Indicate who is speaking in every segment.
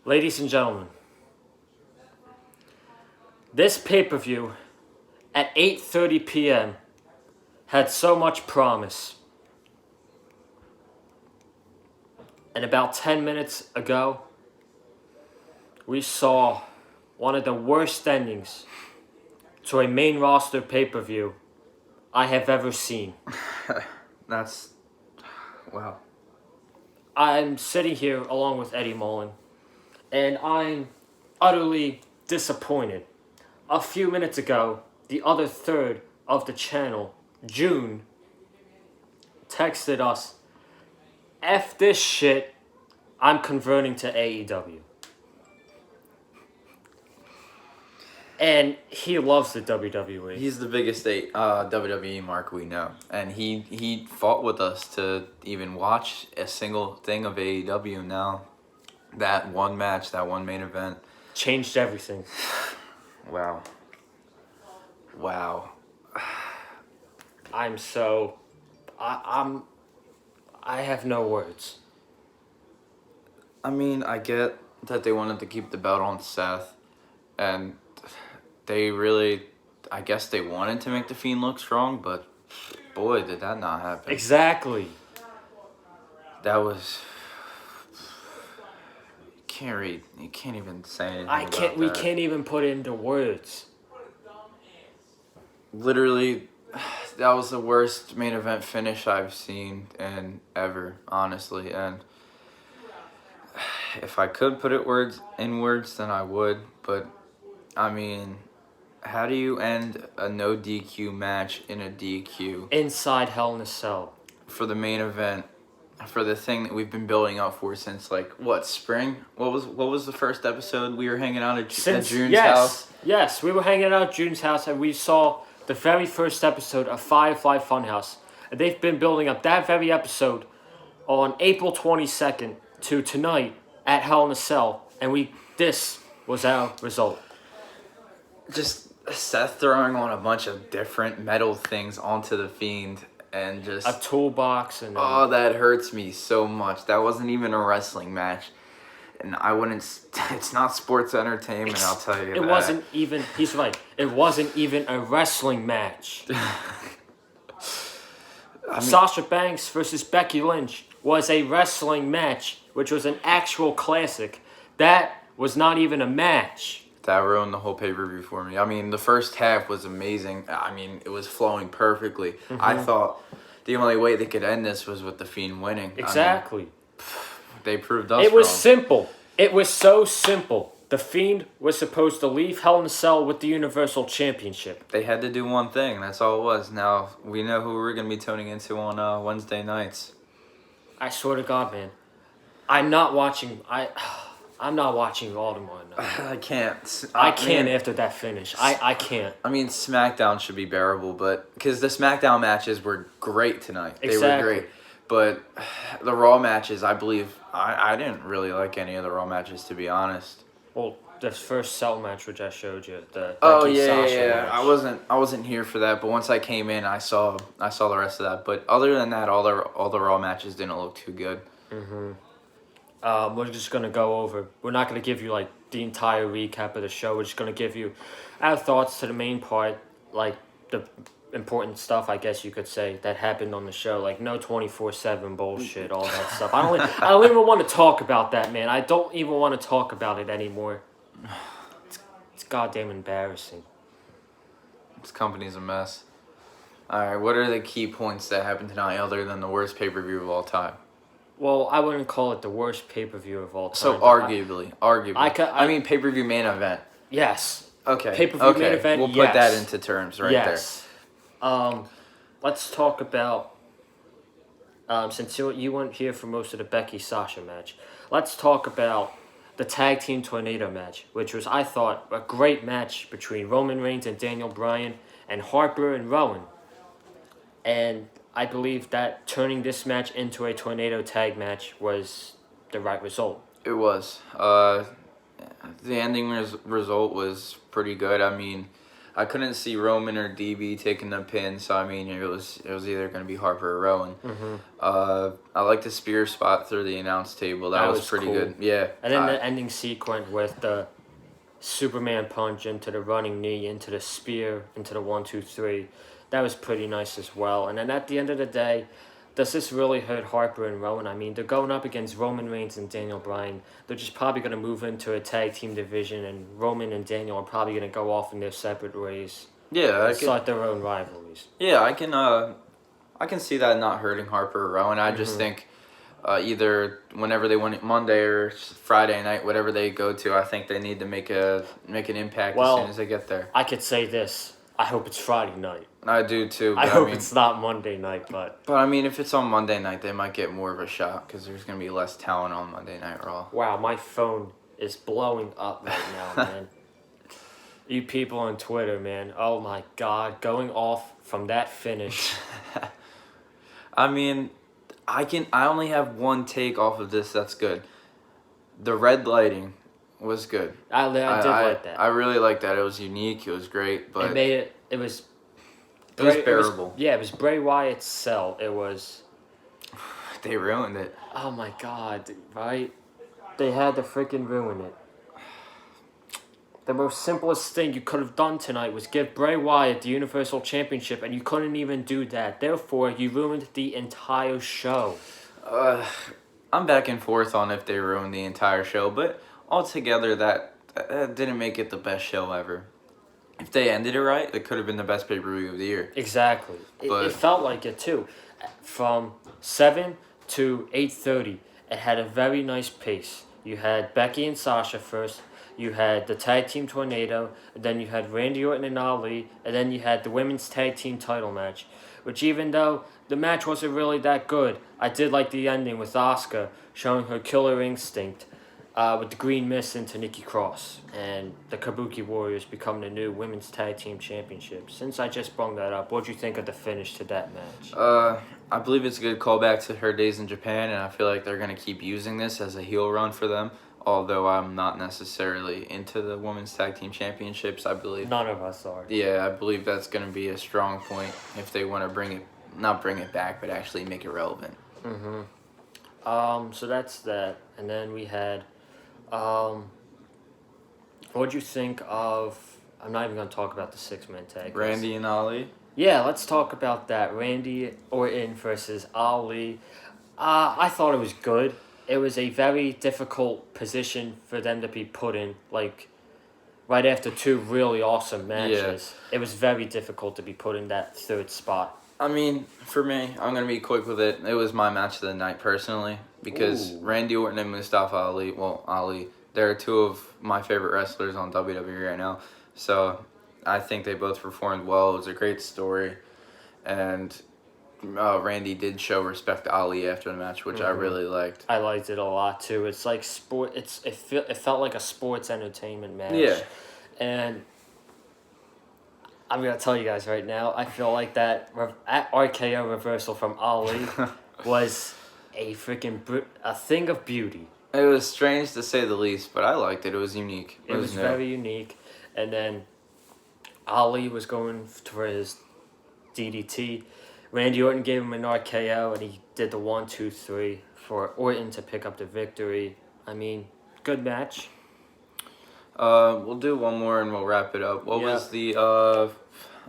Speaker 1: Ladies and gentlemen, this pay-per-view at 8:30 p.m. had so much promise. And about 10 minutes ago, we saw one of the worst endings to a main roster pay-per-view I have ever seen.
Speaker 2: That's... Wow.
Speaker 1: I'm sitting here along with Eddie Mullen, and I'm utterly disappointed. A few minutes ago, the other third of the channel, June, texted us, F this shit, I'm converting to AEW. And he loves the WWE.
Speaker 2: He's the biggest WWE mark we know. And he fought with us to even watch a single thing of AEW now. That one match, that one main event.
Speaker 1: Changed everything.
Speaker 2: Wow.
Speaker 1: I have no words.
Speaker 2: I mean, I get that they wanted to keep the belt on Seth. And I guess they wanted to make The Fiend look strong, but boy, did that not happen.
Speaker 1: Exactly.
Speaker 2: That was... You can't even say anything
Speaker 1: We can't even put it into words.
Speaker 2: Literally, that was the worst main event finish I've seen in ever, honestly. And if I could put it in words, then I would. But, I mean, how do you end a no DQ match in a DQ?
Speaker 1: Inside Hell in a Cell.
Speaker 2: For the main event, for the thing that we've been building up for since, spring? What was the first episode we were hanging out at June's house?
Speaker 1: Yes, we were hanging out at June's house, and we saw the very first episode of Firefly Funhouse. And they've been building up that very episode on April 22nd to tonight at Hell in a Cell. And this was our result.
Speaker 2: Just Seth throwing on a bunch of different metal things onto the Fiend and just...
Speaker 1: a toolbox and...
Speaker 2: Oh, that hurts me so much. That wasn't even a wrestling match. And I wouldn't... It's not sports entertainment, I'll tell you that.
Speaker 1: It wasn't even... He's right. It wasn't even a wrestling match. Sasha Banks versus Becky Lynch was a wrestling match, which was an actual classic. That was not even a match.
Speaker 2: That ruined the whole pay-per-view for me. I mean, the first half was amazing. I mean, it was flowing perfectly. Mm-hmm. I thought the only way they could end this was with The Fiend winning.
Speaker 1: Exactly.
Speaker 2: I mean, they proved us
Speaker 1: It was
Speaker 2: wrong.
Speaker 1: simple. It was so simple. The Fiend was supposed to leave Hell in a Cell with the Universal Championship.
Speaker 2: They had to do one thing. That's all it was. Now, we know who we're going to be tuning into on Wednesday nights.
Speaker 1: I swear to God, man. I'm not watching Baltimore. No.
Speaker 2: I can't.
Speaker 1: I can't after that finish. I can't.
Speaker 2: I mean, SmackDown should be bearable, but because the SmackDown matches were great tonight.
Speaker 1: Exactly.
Speaker 2: They were great. But the Raw matches, I believe, I didn't really like any of the Raw matches, to be honest.
Speaker 1: Well, the first Cell match, which I showed you, the
Speaker 2: yeah.
Speaker 1: match.
Speaker 2: I wasn't here for that, but once I came in, I saw the rest of that. But other than that, all the Raw matches didn't look too good.
Speaker 1: Mm-hmm. We're just gonna go over. We're not gonna give you the entire recap of the show. We're just gonna give you our thoughts to the main part, the important stuff, I guess you could say, that happened on the show. No 24/7 bullshit, all that stuff. I don't even want to talk about that, man. I don't even want to talk about it anymore. It's goddamn embarrassing.
Speaker 2: This company's a mess. All right, what are the key points that happened tonight other than the worst pay-per-view of all time?
Speaker 1: Well, I wouldn't call it the worst pay-per-view of all time.
Speaker 2: So arguably. I mean pay-per-view main event.
Speaker 1: Yes.
Speaker 2: Okay.
Speaker 1: Pay-per-view main event,
Speaker 2: we'll put that into terms right there.
Speaker 1: Let's talk about, since you weren't here for most of the Becky-Sasha match, let's talk about the Tag Team Tornado match, which was, I thought, a great match between Roman Reigns and Daniel Bryan and Harper and Rowan. And I believe that turning this match into a Tornado tag match was the right result.
Speaker 2: It was. The ending result was pretty good. I mean, I couldn't see Roman or DB taking the pin, so I mean it was either gonna be Harper or Rowan. I like the spear spot through the announce table. That was pretty
Speaker 1: cool.
Speaker 2: good. Yeah.
Speaker 1: And then the ending sequence with the Superman punch into the running knee, into the spear, into the 1-2-3. That was pretty nice as well. And then at the end of the day, does this really hurt Harper and Rowan? I mean, they're going up against Roman Reigns and Daniel Bryan. They're just probably going to move into a tag team division, and Roman and Daniel are probably going to go off in their separate ways.
Speaker 2: Yeah,
Speaker 1: start their own rivalries.
Speaker 2: Yeah, I can see that not hurting Harper or Rowan. I just think either whenever they win it Monday or Friday night, whatever they go to, I think they need to make an impact as soon as they get there.
Speaker 1: I could say this. I hope it's Friday night.
Speaker 2: I do too.
Speaker 1: I hope it's not Monday night, but...
Speaker 2: But I mean, if it's on Monday night, they might get more of a shot because there's going to be less talent on Monday Night Raw.
Speaker 1: Wow, my phone is blowing up right now, man. You people on Twitter, man. Oh my God, going off from that finish.
Speaker 2: I mean, I only have one take off of this that's good. The red lighting was good.
Speaker 1: I did like that.
Speaker 2: I really liked that. It was unique. It was great, but
Speaker 1: it was
Speaker 2: bearable.
Speaker 1: It was Bray Wyatt's cell. It was.
Speaker 2: They ruined it.
Speaker 1: Oh my God! Right? They had to freaking ruin it. The most simplest thing you could have done tonight was give Bray Wyatt the Universal Championship, and you couldn't even do that. Therefore, you ruined the entire show.
Speaker 2: I'm back and forth on if they ruined the entire show, but altogether, that didn't make it the best show ever. If they ended it right, it could have been the best pay-per-view of the year.
Speaker 1: Exactly. It felt like it, too. From 7 to 8:30, it had a very nice pace. You had Becky and Sasha first. You had the Tag Team Tornado. And then you had Randy Orton and Ali. And then you had the Women's Tag Team title match. Which, even though the match wasn't really that good, I did like the ending with Asuka showing her killer instinct. With the green mist into Nikki Cross and the Kabuki Warriors becoming the new Women's Tag Team Championship. Since I just brought that up, what do you think of the finish to that match?
Speaker 2: I believe it's a good callback to her days in Japan, and I feel like they're going to keep using this as a heel run for them, although I'm not necessarily into the Women's Tag Team Championships, I believe.
Speaker 1: None of us are.
Speaker 2: Yeah, I believe that's going to be a strong point if they want to not bring it back, but actually make it relevant.
Speaker 1: So that's that. And then we had... what'd you think of... I'm not even going to talk about the six-man tag.
Speaker 2: Randy and Ali?
Speaker 1: Yeah, let's talk about that. Randy Orton versus Ali. I thought it was good. It was a very difficult position for them to be put in, like, right after two really awesome matches. Yeah. It was very difficult to be put in that third spot.
Speaker 2: I mean, for me, I'm going to be quick with it. It was my match of the night, personally, because Randy Orton and Mustafa Ali, they're two of my favorite wrestlers on WWE right now. So I think they both performed well. It was a great story. And Randy did show respect to Ali after the match, which I really liked.
Speaker 1: I liked it a lot, too. It's like sport. It felt like a sports entertainment match.
Speaker 2: Yeah.
Speaker 1: And I'm going to tell you guys right now, I feel like that RKO reversal from Ali was a thing of beauty.
Speaker 2: It was strange to say the least, but I liked it. It was unique.
Speaker 1: It was very unique. And then Ali was going for his DDT. Randy Orton gave him an RKO, and he did the 1-2-3 for Orton to pick up the victory. I mean, good match.
Speaker 2: We'll do one more and we'll wrap it up. What was the...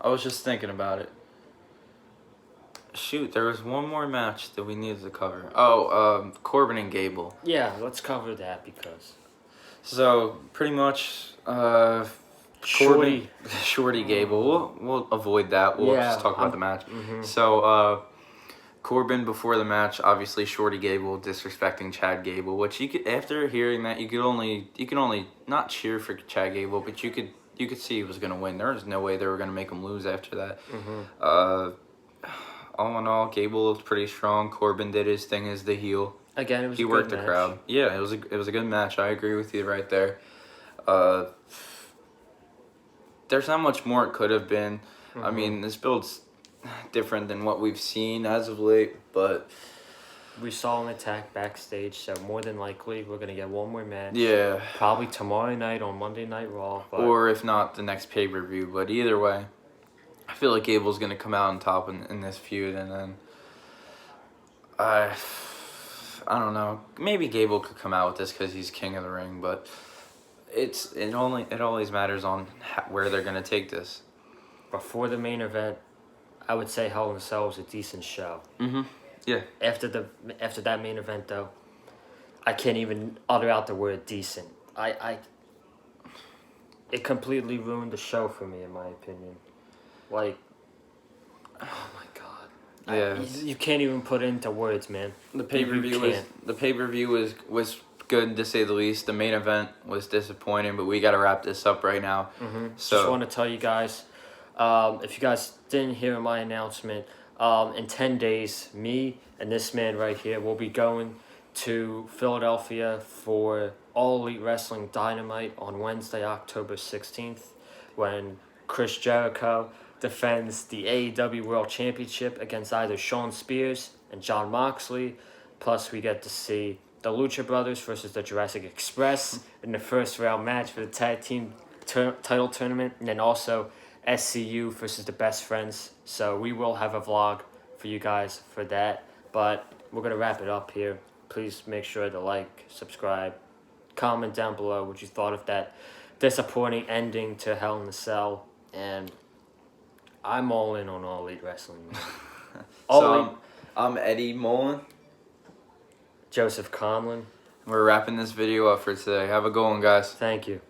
Speaker 2: I was just thinking about it. Shoot, there was one more match that we needed to cover. Corbin and Gable.
Speaker 1: Yeah, let's cover that because...
Speaker 2: So, pretty much... Shorty Gable. We'll avoid that. We'll just talk about the match. So, Corbin before the match, obviously Shorty Gable disrespecting Chad Gable, which you could, after hearing that, you can only not cheer for Chad Gable, but you could see he was gonna win. There was no way they were gonna make him lose after that. All in all, Gable looked pretty strong. Corbin did his thing as the heel.
Speaker 1: Again, it was
Speaker 2: he worked the crowd. Yeah, it was a good match. I agree with you right there. There's not much more it could have been. I mean, this build's different than what we've seen as of late, but
Speaker 1: we saw an attack backstage, so more than likely we're gonna get one more match.
Speaker 2: Yeah.
Speaker 1: Probably tomorrow night on Monday Night Raw. But
Speaker 2: or if not, the next pay-per-view. But either way, I feel like Gable's going to come out on top in this feud. And then, I don't know. Maybe Gable could come out with this because he's king of the ring. But it always matters on where they're going to take this.
Speaker 1: Before the main event, I would say Hell in a Cell was a decent show.
Speaker 2: Mm-hmm. Yeah.
Speaker 1: After that main event, though, I can't even utter out the word decent. It completely ruined the show for me, in my opinion. Like, oh my god.
Speaker 2: Yeah.
Speaker 1: You can't even put it into words, man.
Speaker 2: The pay-per-view was good, to say the least. The main event was disappointing, but we got to wrap this up right now.
Speaker 1: Mm-hmm.
Speaker 2: So
Speaker 1: just want to tell you guys, if you guys didn't hear my announcement, in 10 days, me and this man right here will be going to Philadelphia for All Elite Wrestling Dynamite on Wednesday, October 16th, when Chris Jericho defends the AEW World Championship against either Shawn Spears and Jon Moxley. Plus, we get to see the Lucha Brothers versus the Jurassic Express in the first round match for the tag team title tournament, and then also SCU versus the Best Friends. So we will have a vlog for you guys for that. But we're going to wrap it up here. Please make sure to like, subscribe, comment down below what you thought of that disappointing ending to Hell in a Cell. And I'm all in on All Elite Wrestling.
Speaker 2: I'm Eddie Mullen.
Speaker 1: Joseph Conlin.
Speaker 2: We're wrapping this video up for today. Have a good one, guys.
Speaker 1: Thank you.